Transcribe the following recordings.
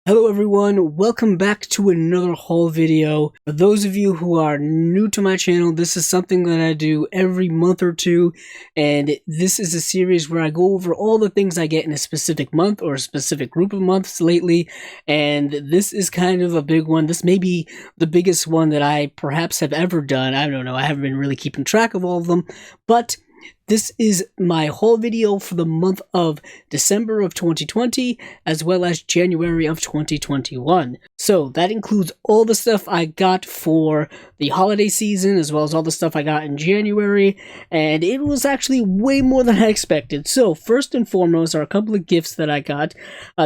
Hello everyone, welcome back to another haul video. For those of you who are new to my channel, this is something that I do every month or two, and this is a series where I go over all the things I get in a specific month or a specific group of months lately, and this is kind of a big one. This may be the biggest one that I perhaps have ever done. I don't know, I haven't been really keeping track of all of them, but this is my haul video for the month of December of 2020, as well as January of 2021. So that includes all the stuff I got for the holiday season, as well as all the stuff I got in January, and it was actually way more than I expected. So first and foremost are a couple of gifts that I got.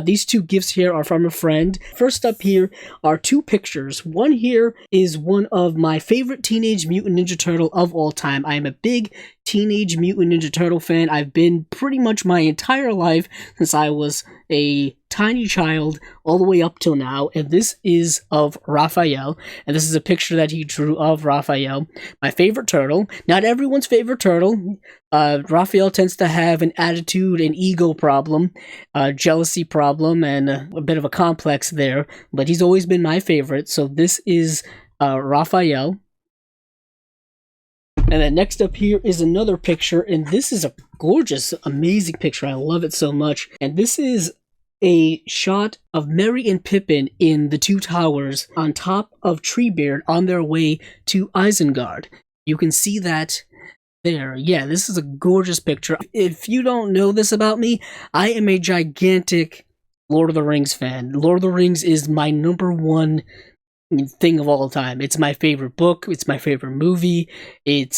These two gifts here are from a friend. First up here are two pictures. One here is one of my favorite Teenage Mutant Ninja Turtle of all time. I am a big Teenage Mutant Ninja Turtle fan. I've been pretty much my entire life since I was a tiny child all the way up till now, and this is of Raphael, and this is a picture that he drew of Raphael, my favorite turtle. Not everyone's favorite turtle. Raphael tends to have an attitude and ego problem, jealousy problem, and a bit of a complex there, but he's always been my favorite. So this is Raphael. And then next up here is another picture, and this is a gorgeous, amazing picture. I love it so much. And this is a shot of Merry and Pippin in the Two Towers on top of Treebeard on their way to Isengard. You can see that there. Yeah, this is a gorgeous picture. If you don't know this about me, I am a gigantic Lord of the Rings fan. Lord of the Rings is my #1 thing of all time. It's my favorite book, it's my favorite movie, it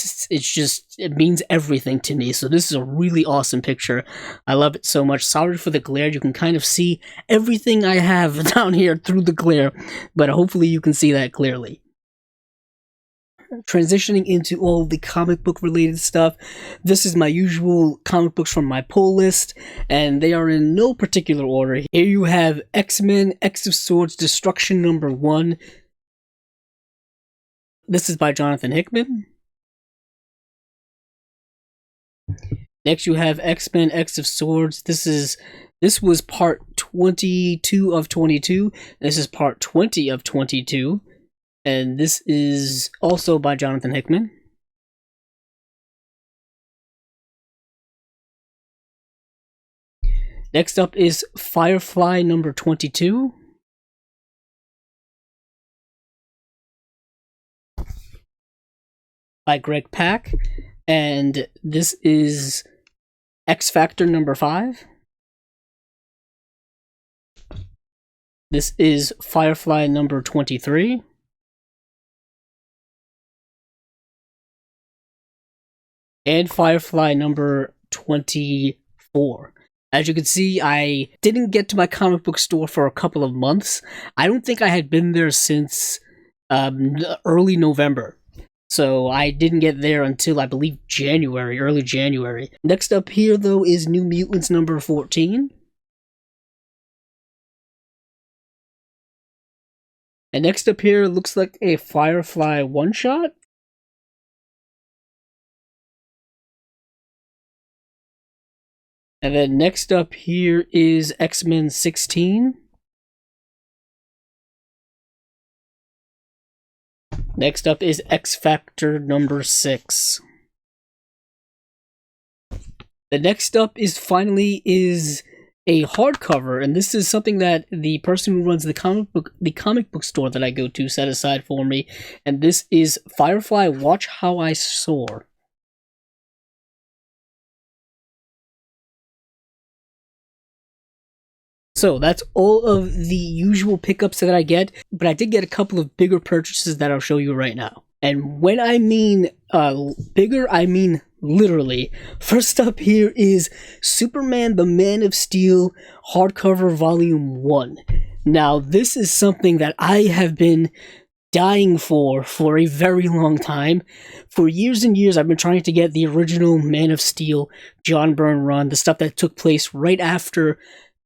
means everything to me. So this is a really awesome picture. I love it so much. Sorry for the glare, you can kind of see everything I have down here through the glare, but hopefully you can see that clearly. Transitioning into all the comic book related stuff, this is my usual comic books from my pull list, and they are in no particular order. Here you have X-Men X of Swords Destruction #1. This is by Jonathan Hickman. Next you have X-Men X of Swords. This was part 22 of 22. This is part 20 of 22. And this is also by Jonathan Hickman. Next up is Firefly #22. By Greg Pak. And this is X Factor #5. This is Firefly #23. And Firefly #24. As you can see, I didn't get to my comic book store for a couple of months. I don't think I had been there since early November. So I didn't get there until, I believe, January, early January. Next up here, though, is New Mutants #14. And next up here looks like a Firefly one-shot. And then next up here is X-Men 16. Next up is X Factor #6. The next up is finally a hardcover, and this is something that the person who runs the comic book store that I go to set aside for me, and this is Firefly Watch How I Soar. So that's all of the usual pickups that I get, but I did get a couple of bigger purchases that I'll show you right now. And when I mean bigger, I mean literally. First up here is Superman the Man of Steel hardcover volume 1. Now this is something that I have been dying for a very long time. For years and years I've been trying to get the original Man of Steel John Byrne run, the stuff that took place right after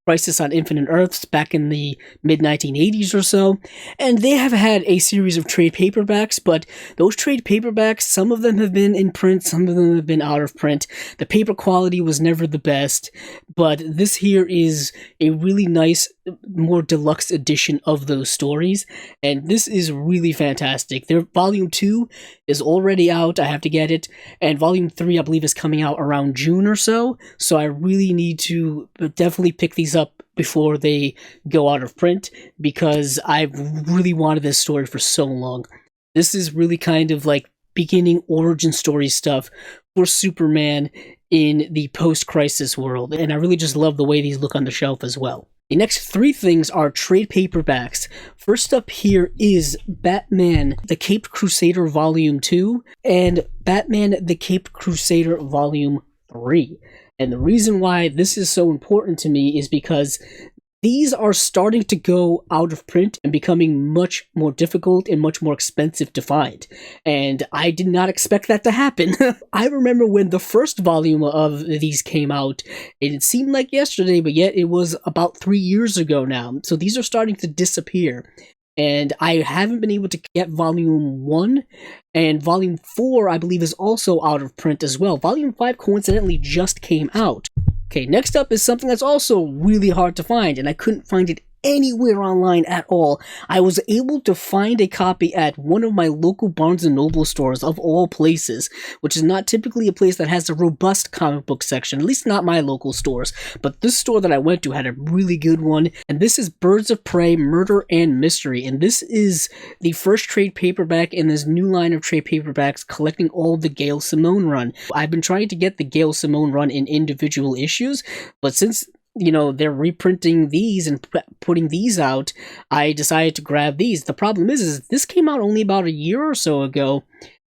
Crisis on Infinite Earths back in the mid-1980s or so, and they have had a series of trade paperbacks, but those trade paperbacks, some of them have been in print, some of them have been out of print. The paper quality was never the best, but this here is a really nice, more deluxe edition of those stories, and this is really fantastic. Their Volume 2 is already out, I have to get it, and Volume 3 I believe is coming out around June or so I really need to definitely pick these up before they go out of print, because I've really wanted this story for so long. This is really kind of like beginning origin story stuff for Superman in the post-crisis world, and I really just love the way these look on the shelf as well. The next three things are trade paperbacks. First up here is Batman the Caped Crusader Volume 2 and Batman the Caped Crusader Volume 3. And the reason why this is so important to me is because these are starting to go out of print and becoming much more difficult and much more expensive to find. And I did not expect that to happen. I remember when the first volume of these came out, it seemed like yesterday, but yet it was about 3 years ago now. So these are starting to disappear. And I haven't been able to get Volume 1, and Volume 4, I believe, is also out of print as well. Volume 5, coincidentally, just came out. Okay, next up is something that's also really hard to find, and I couldn't find it anywhere online at all. I was able to find a copy at one of my local Barnes & Noble stores, of all places, which is not typically a place that has a robust comic book section, at least not my local stores, but this store that I went to had a really good one, and this is Birds of Prey, Murder and Mystery, and this is the first trade paperback in this new line of trade paperbacks collecting all the Gail Simone run. I've been trying to get the Gail Simone run in individual issues, but since they're reprinting these and putting these out, I decided to grab these. The problem is this came out only about a year or so ago,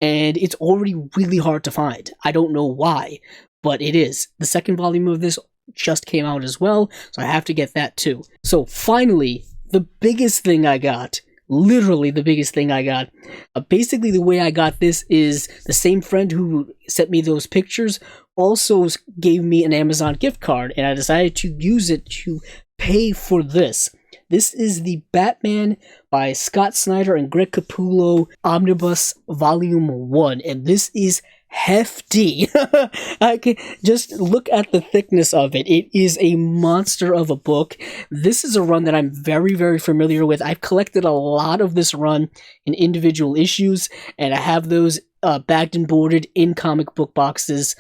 and it's already really hard to find. I don't know why, but it is. The second volume of this just came out as well, so I have to get that too. So finally, the biggest thing I got, literally the biggest thing I got. Basically, the way I got this is the same friend who sent me those pictures also gave me an Amazon gift card, and I decided to use it to pay for this. This is the Batman by Scott Snyder and Greg Capullo Omnibus Volume 1, and this is hefty. I can just look at the thickness of it. It is a monster of a book. This is a run that I'm very, very familiar with. I've collected a lot of this run in individual issues, and I have those bagged and boarded in comic book boxes,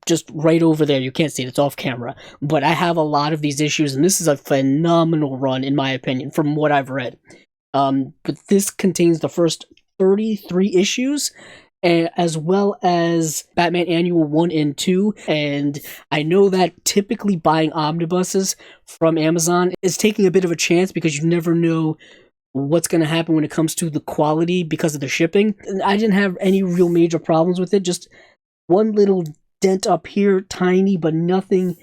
just right over there. You can't see it, it's off camera. But I have a lot of these issues, and this is a phenomenal run, in my opinion, from what I've read. But this contains the first 33 issues, as well as Batman Annual 1 and 2, and I know that typically buying omnibuses from Amazon is taking a bit of a chance because you never know what's going to happen when it comes to the quality because of the shipping. I didn't have any real major problems with it, just one little dent up here, tiny, but nothing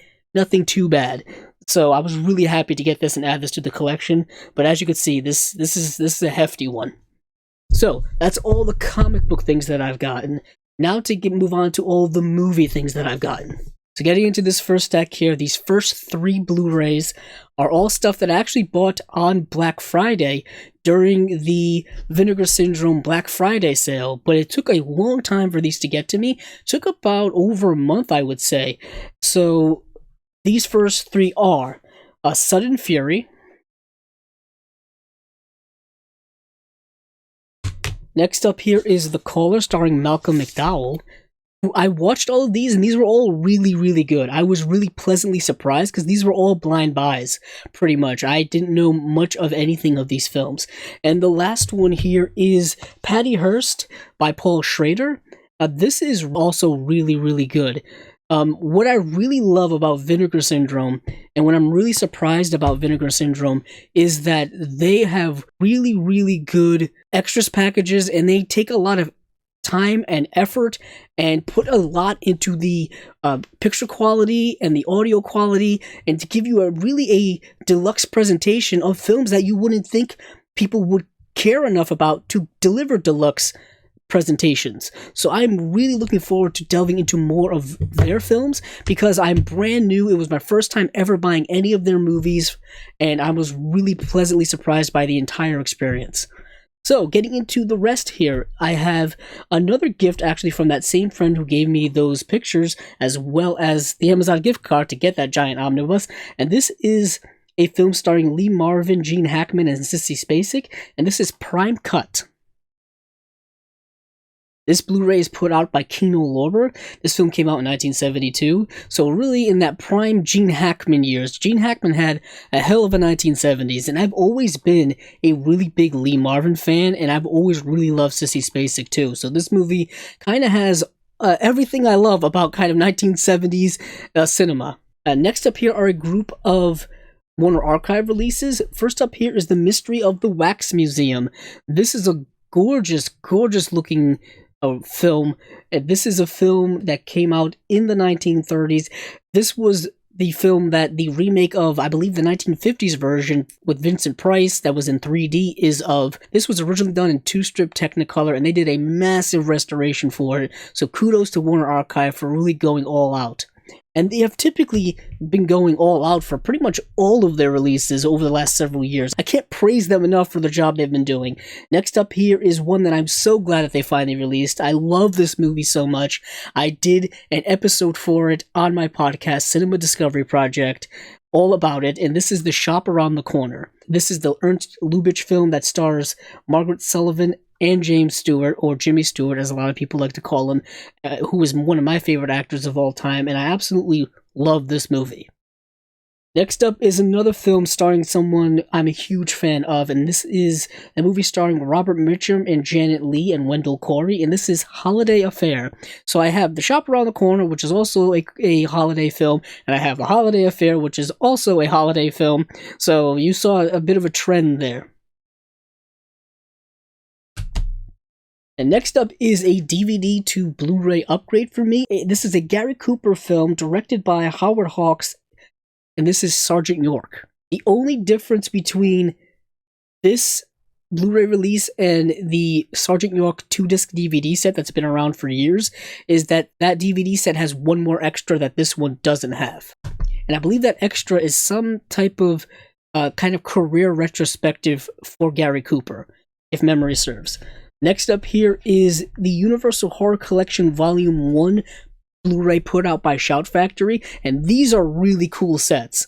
too bad. So I was really happy to get this and add this to the collection, but as you can see, this is a hefty one. So, that's all the comic book things that I've gotten. Now to move on to all the movie things that I've gotten. So getting into this first stack here, these first 3 Blu-rays are all stuff that I actually bought on Black Friday during the Vinegar Syndrome Black Friday sale, but it took a long time for these to get to me. It took about over a month, I would say. So, these first 3 are Sudden Fury. Next up here is The Caller, starring Malcolm McDowell. I watched all of these, and these were all really, really good. I was really pleasantly surprised, because these were all blind buys, pretty much. I didn't know much of anything of these films. And the last one here is Patty Hearst by Paul Schrader. This is also really, really good. What I really love about Vinegar Syndrome, and what I'm really surprised about Vinegar Syndrome, is that they have really, really good extras packages, and they take a lot of time and effort and put a lot into the picture quality and the audio quality, and to give you a deluxe presentation of films that you wouldn't think people would care enough about to deliver deluxe presentations. So I'm really looking forward to delving into more of their films because I'm brand new. It was my first time ever buying any of their movies, and I was really pleasantly surprised by the entire experience. So, getting into the rest here, I have another gift actually from that same friend who gave me those pictures, as well as the Amazon gift card to get that giant omnibus, and this is a film starring Lee Marvin, Gene Hackman, and Sissy Spacek, and this is Prime Cut. This Blu-ray is put out by Kino Lorber. This film came out in 1972, so really in that prime Gene Hackman years. Gene Hackman had a hell of a 1970s, and I've always been a really big Lee Marvin fan, and I've always really loved Sissy Spacek too. So this movie kind of has everything I love about kind of 1970s cinema. Next up here are a group of Warner Archive releases. First up here is The Mystery of the Wax Museum. This is a gorgeous, gorgeous looking film. This is a film that came out in the 1930s. This was the film that the remake of, I believe, the 1950s version with Vincent Price that was in 3D is of. This was originally done in 2-strip Technicolor, and they did a massive restoration for it. So kudos to Warner Archive for really going all out. And they have typically been going all out for pretty much all of their releases over the last several years. I can't praise them enough for the job they've been doing. Next up here is one that I'm so glad that they finally released. I love this movie so much. I did an episode for it on my podcast, Cinema Discovery Project, all about it, and this is The Shop Around the Corner. This is the Ernst Lubitsch film that stars Margaret Sullivan and James Stewart, or Jimmy Stewart as a lot of people like to call him, who is one of my favorite actors of all time, and I absolutely love this movie. Next up is another film starring someone I'm a huge fan of, and this is a movie starring Robert Mitchum and Janet Leigh and Wendell Corey, and this is Holiday Affair. So I have The Shop Around the Corner, which is also a holiday film, and I have The Holiday Affair, which is also a holiday film, so you saw a bit of a trend there. And next up is a DVD to Blu-ray upgrade for me. This is a Gary Cooper film directed by Howard Hawks, and this is Sergeant York. The only difference between this Blu-ray release and the Sergeant York 2-disc DVD set that's been around for years is that that DVD set has one more extra that this one doesn't have. And I believe that extra is some type of kind of career retrospective for Gary Cooper, if memory serves. Next up here is the Universal Horror Collection Volume 1 Blu-ray put out by Shout Factory, and these are really cool sets.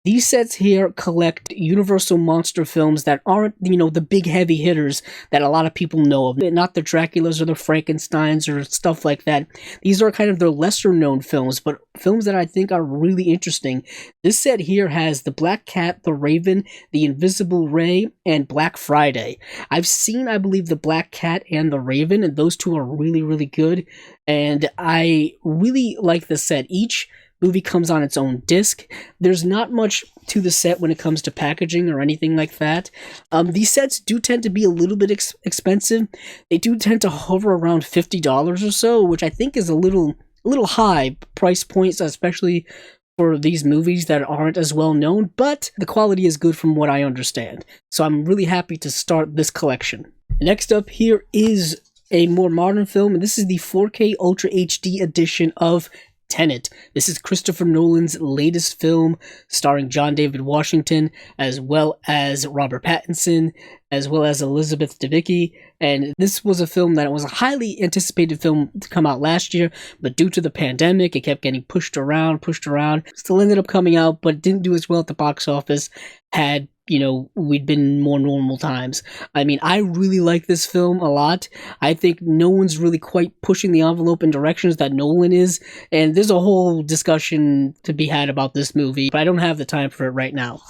These sets here collect Universal monster films that aren't, the big heavy hitters that a lot of people know of. Not the Draculas or the Frankensteins or stuff like that. These are kind of their lesser known films, but films that I think are really interesting. This set here has The Black Cat, The Raven, The Invisible Ray, and Black Friday. I've seen, I believe, The Black Cat and The Raven, and those two are really, really good. And I really like the set. Each movie comes on its own disc. There's not much to the set when it comes to packaging or anything like that. These sets do tend to be a little bit expensive. They do tend to hover around $50 or so, which I think is a little high price points, especially for these movies that aren't as well known, but the quality is good from what I understand. So I'm really happy to start this collection. Next up here is a more modern film, and this is the 4K Ultra HD edition of Tenet. This is Christopher Nolan's latest film starring John David Washington, as well as Robert Pattinson, as well as Elizabeth Debicki. And this was a film that was a highly anticipated film to come out last year, but due to the pandemic, it kept getting pushed around. Still ended up coming out, but didn't do as well at the box office had we'd been in more normal times. I mean, I really like this film a lot. I think no one's really quite pushing the envelope in directions that Nolan is, and there's a whole discussion to be had about this movie, but I don't have the time for it right now.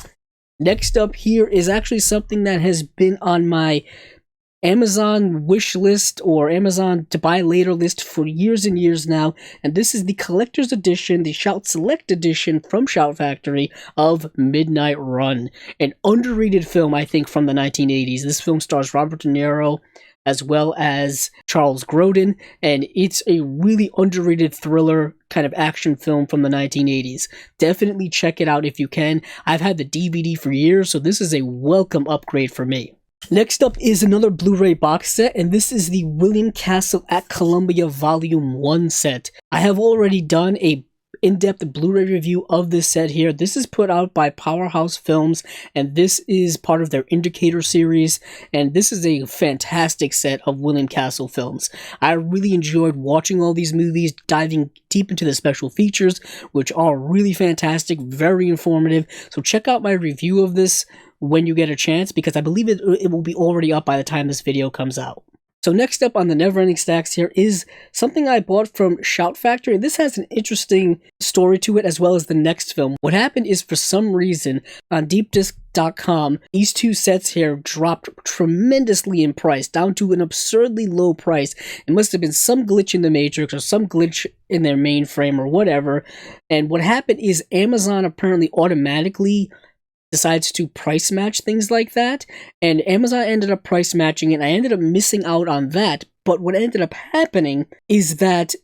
Next up here is actually something that has been on my Amazon wish list or Amazon to buy later list for years and years now, and this is the collector's edition, the Shout Select edition from Shout Factory of Midnight Run, an underrated film I think from the 1980s. This film stars Robert De Niro as well as Charles Grodin, and it's a really underrated thriller kind of action film from the 1980s. Definitely check it out if you can. I've had the DVD for years, so this is a welcome upgrade for me. Next up is another Blu-ray box set, and this is the William Castle at Columbia Volume 1 set. I have already done a in-depth Blu-ray review of this set here. This is put out by Powerhouse Films, and this is part of their Indicator series, and this is a fantastic set of William Castle films. I really enjoyed watching all these movies, diving deep into the special features, which are really fantastic, very informative. So check out my review of this when you get a chance, because I believe it will be already up by the time this video comes out. So next up on the Neverending Stacks here is something I bought from Shout Factory. This has an interesting story to it, as well as the next film. What happened is, for some reason, on deepdisc.com, these two sets here dropped tremendously in price, down to an absurdly low price. It must have been some glitch in the Matrix or some glitch in their mainframe or whatever. And what happened is Amazon apparently automatically decides to price match things like that, and Amazon ended up price matching it, and I ended up missing out on that. But what ended up happening is that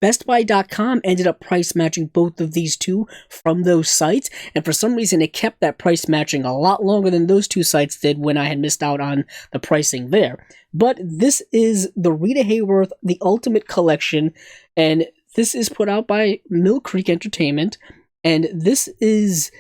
BestBuy.com ended up price matching both of these two from those sites, and for some reason it kept that price matching a lot longer than those two sites did when I had missed out on the pricing there. But this is the Rita Hayworth The Ultimate Collection, and this is put out by Mill Creek Entertainment, and this is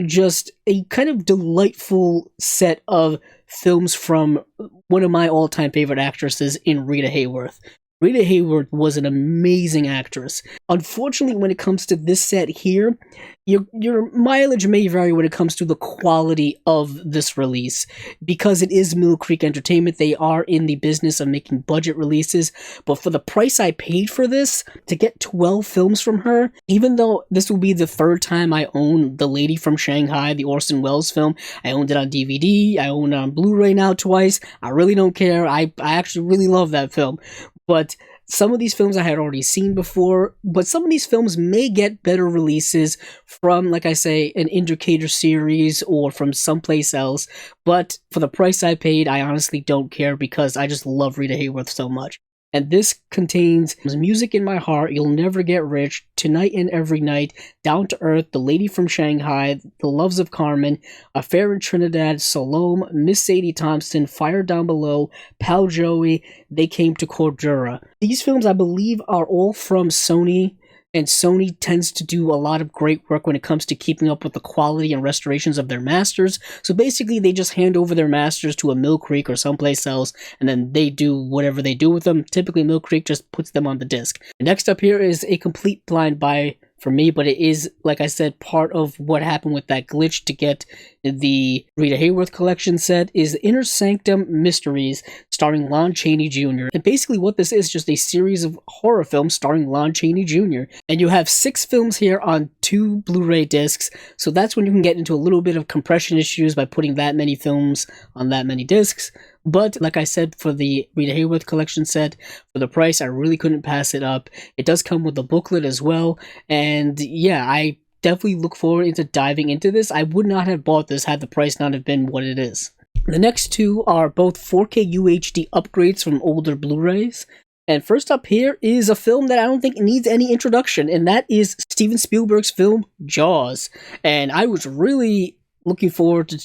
just a kind of delightful set of films from one of my all-time favorite actresses in Rita Hayworth. Rita Hayworth was an amazing actress. Unfortunately, when it comes to this set here, your mileage may vary when it comes to the quality of this release. Because it is Mill Creek Entertainment, they are in the business of making budget releases, but for the price I paid for this, to get 12 films from her, even though this will be the third time I own The Lady from Shanghai, the Orson Welles film, I owned it on DVD, I own it on Blu-ray now twice, I really don't care, I actually really love that film. But some of these films I had already seen before, but some of these films may get better releases from, like I say, an Indicator series or from someplace else. But for the price I paid, I honestly don't care, because I just love Rita Hayworth so much. And this contains Music in My Heart, You'll Never Get Rich, Tonight and Every Night, Down to Earth, The Lady from Shanghai, The Loves of Carmen, Affair in Trinidad, Salome, Miss Sadie Thompson, Fire Down Below, Pal Joey, They Came to Cordura. These films, I believe, are all from Sony, and Sony tends to do a lot of great work when it comes to keeping up with the quality and restorations of their masters. So basically, they just hand over their masters to a Mill Creek or someplace else, and then they do whatever they do with them. Typically, Mill Creek just puts them on the disc. Next up here is a complete blind buy for me, but it is, like I said, part of what happened with that glitch to get the Rita Hayworth collection set, is Inner Sanctum Mysteries, starring Lon Chaney Jr. And basically what this is just a series of horror films starring Lon Chaney Jr. And you have 6 films here on 2 Blu-ray discs, so that's when you can get into a little bit of compression issues by putting that many films on that many discs. But like I said, for the Rita Hayworth collection set, for the price, I really couldn't pass it up. It does come with a booklet as well, and yeah, I definitely look forward into diving into this. I would not have bought this had the price not have been what it is. The next two are both 4K UHD upgrades from older Blu-rays. And first up here is a film that I don't think needs any introduction, and that is Steven Spielberg's film Jaws. And I was really looking forward to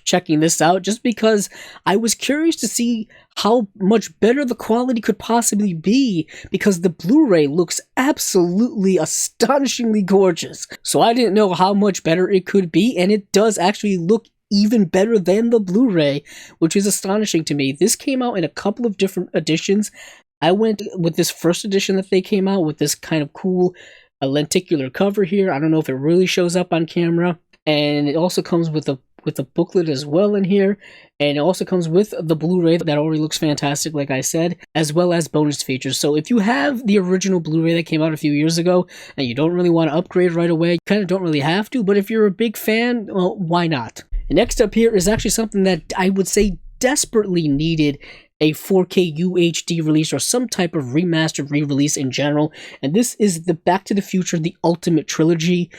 checking this out, just because I was curious to see how much better the quality could possibly be, because the Blu-ray looks absolutely astonishingly gorgeous. So I didn't know how much better it could be, and it does actually look even better than the Blu-ray, which is astonishing to me. This came out in a couple of different editions. I went with this first edition that they came out with, this kind of cool lenticular cover here. I don't know if it really shows up on camera. And it also comes with a booklet as well in here, and it also comes with the Blu-ray that already looks fantastic, like I said, as well as bonus features. So if you have the original Blu-ray that came out a few years ago and you don't really want to upgrade right away, you kind of don't really have to, but if you're a big fan, well, why not? And next up here is actually something that I would say desperately needed a 4K UHD release or some type of remastered re-release in general, and this is the Back to the Future The Ultimate Trilogy.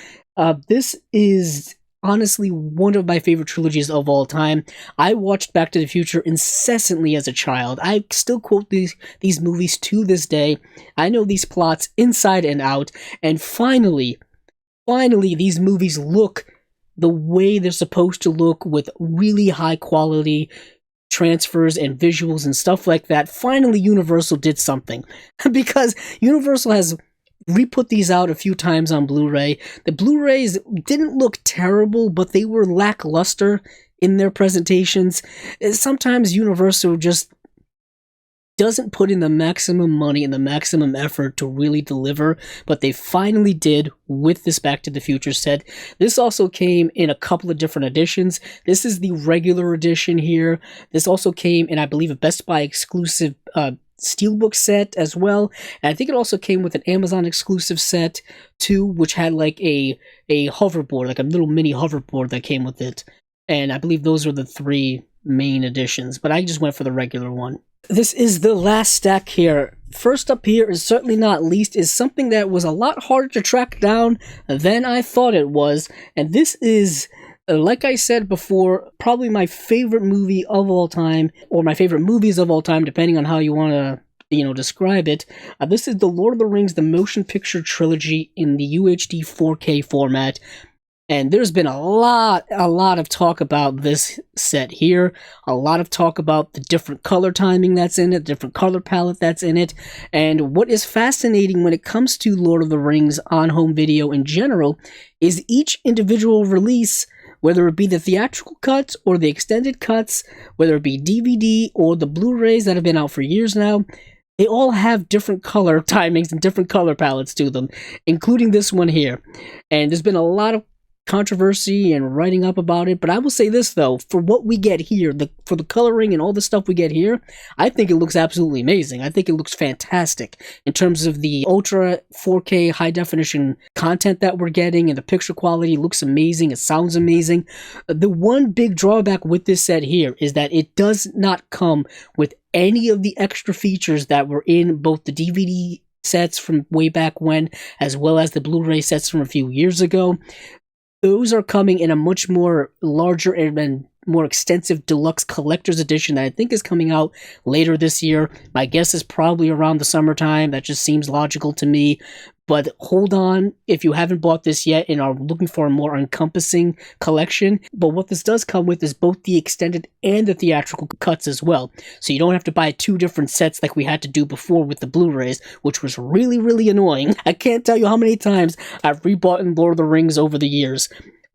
This is honestly one of my favorite trilogies of all time. I watched Back to the Future incessantly as a child. I still quote these movies to this day. I know these plots inside and out, and finally, these movies look the way they're supposed to look, with really high quality transfers and visuals and stuff like that, finally Universal did something. Because Universal has re-put these out a few times on Blu-ray. The Blu-rays didn't look terrible, but they were lackluster in their presentations. Sometimes Universal just doesn't put in the maximum money and the maximum effort to really deliver, but they finally did with this Back to the Future set. This also came in a couple of different editions. This is the regular edition here. This also came in, I believe, a Best Buy exclusive Steelbook set as well. And I think it also came with an Amazon exclusive set too, which had like a hoverboard, like a little mini hoverboard that came with it. And I believe those are the 3 main editions, but I just went for the regular one. This is the last stack here. First up here, is certainly not least, is something that was a lot harder to track down than I thought it was. And this is, like I said before, probably my favorite movie of all time, or my favorite movies of all time, depending on how you want to, describe it. This is The Lord of the Rings, the motion picture trilogy in the UHD 4K format. And there's been a lot of talk about this set here. A lot of talk about the different color timing that's in it, the different color palette that's in it. And what is fascinating when it comes to Lord of the Rings on home video in general is each individual release, whether it be the theatrical cuts or the extended cuts, whether it be DVD or the Blu-rays that have been out for years now, they all have different color timings and different color palettes to them, including this one here. And there's been a lot of controversy and writing up about it, but I will say this though, for what we get here, for the coloring and all the stuff we get here, I think it looks absolutely amazing. I think it looks fantastic in terms of the ultra 4K high definition content that we're getting, and the picture quality looks amazing, it sounds amazing. The one big drawback with this set here is that it does not come with any of the extra features that were in both the DVD sets from way back when, as well as the Blu-ray sets from a few years ago. Those are coming in a much more larger and more extensive deluxe collector's edition that I think is coming out later this year. My guess is probably around the summertime. That just seems logical to me. But hold on if you haven't bought this yet and are looking for a more encompassing collection. But what this does come with is both the extended and the theatrical cuts as well. So you don't have to buy 2 different sets like we had to do before with the Blu-rays, which was really, really annoying. I can't tell you how many times I've rebought in Lord of the Rings over the years.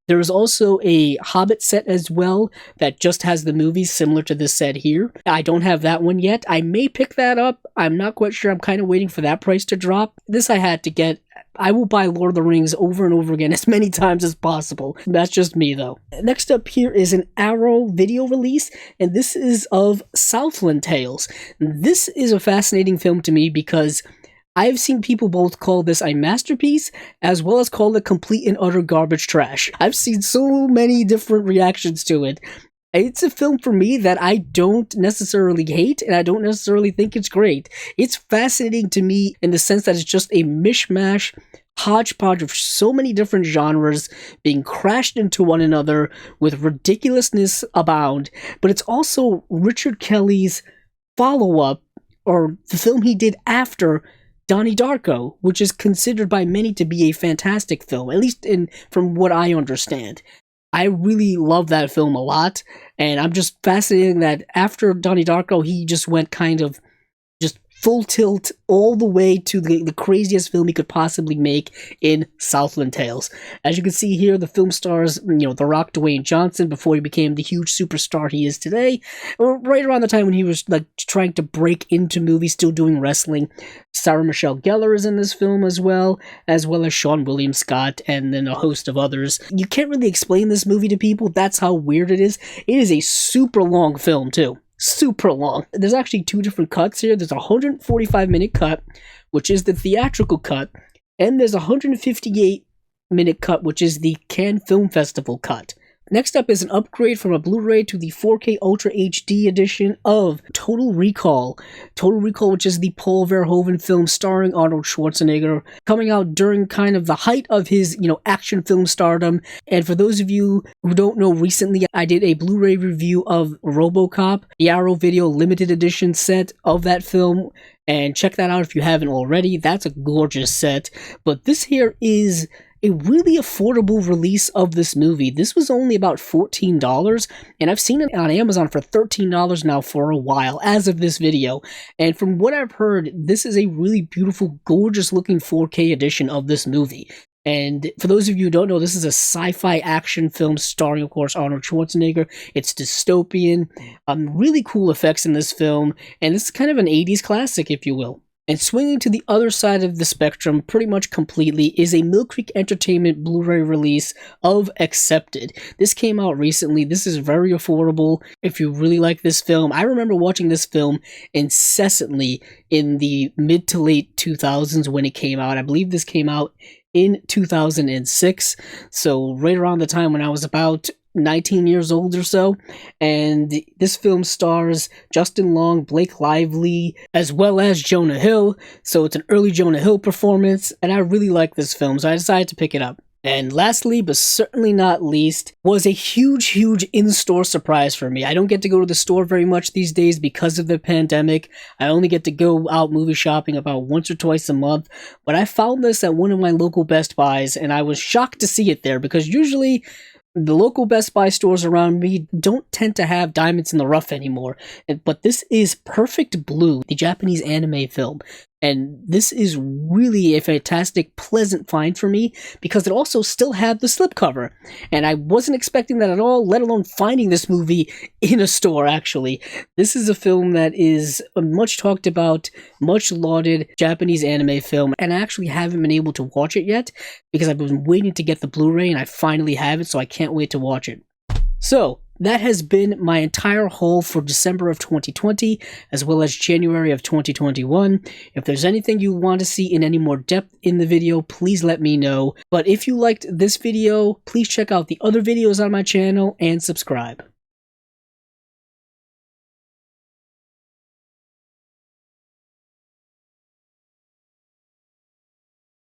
There is also a Hobbit set as well that just has the movies similar to this set here. I don't have that one yet. I may pick that up. I'm not quite sure. I'm kind of waiting for that price to drop. This I had to get. I will buy Lord of the Rings over and over again as many times as possible. That's just me though. Next up here is an Arrow video release, and this is of Southland Tales. This is a fascinating film to me because I've seen people both call this a masterpiece, as well as call it complete and utter garbage trash. I've seen so many different reactions to it. It's a film for me that I don't necessarily hate, and I don't necessarily think it's great. It's fascinating to me in the sense that it's just a mishmash, hodgepodge of so many different genres being crashed into one another with ridiculousness abound, but it's also Richard Kelly's follow-up, or the film he did after Donnie Darko, which is considered by many to be a fantastic film, at least from what I understand. I really love that film a lot, and I'm just fascinated that after Donnie Darko, he just went kind of just full tilt all the way to the craziest film he could possibly make in Southland Tales. As you can see here, the film stars, The Rock, Dwayne Johnson, before he became the huge superstar he is today, or right around the time when he was like trying to break into movies, still doing wrestling. Sarah Michelle Gellar is in this film as well as Sean William Scott, and then a host of others. You can't really explain this movie to people. That's how weird it is. It is a super long film too. Super long. There's actually 2 different cuts here. There's a 145-minute cut, which is the theatrical cut, and there's a 158-minute cut, which is the Cannes Film Festival cut. Next up is an upgrade from a Blu-ray to the 4K Ultra HD edition of Total Recall. Total Recall, which is the Paul Verhoeven film starring Arnold Schwarzenegger, coming out during kind of the height of his, action film stardom. And for those of you who don't know, recently I did a Blu-ray review of RoboCop, the Arrow Video limited edition set of that film. And check that out if you haven't already. That's a gorgeous set. But this here is a really affordable release of this movie. This was only about $14, and I've seen it on Amazon for $13 now for a while, as of this video. And from what I've heard, this is a really beautiful, gorgeous looking 4K edition of this movie. And for those of you who don't know, this is a sci-fi action film starring, of course, Arnold Schwarzenegger. It's dystopian, really cool effects in this film, and it's kind of an 80s classic, if you will. And swinging to the other side of the spectrum, pretty much completely, is a Mill Creek Entertainment Blu-ray release of Accepted. This came out recently. This is very affordable if you really like this film. I remember watching this film incessantly in the mid to late 2000s when it came out. I believe this came out in 2006, so right around the time when I was about 19 years old or so. And this film stars Justin Long, Blake Lively, as well as Jonah Hill, so it's an early Jonah Hill performance, and I really like this film, so I decided to pick it up. And lastly, but certainly not least, was a huge in-store surprise for me. I don't get to go to the store very much these days because of the pandemic. I only get to go out movie shopping about once or twice a month. But I found this at one of my local Best Buys, and I was shocked to see it there, because usually the local Best Buy stores around me don't tend to have diamonds in the rough anymore. But this is Perfect Blue, the Japanese anime film. And this is really a fantastic, pleasant find for me, because it also still had the slipcover. And I wasn't expecting that at all, let alone finding this movie in a store, actually. This is a film that is a much talked about, much lauded Japanese anime film, and I actually haven't been able to watch it yet, because I've been waiting to get the Blu-ray, and I finally have it, so I can't wait to watch it. So, that has been my entire haul for December of 2020, as well as January of 2021. If there's anything you want to see in any more depth in the video, please let me know. But if you liked this video, please check out the other videos on my channel and subscribe.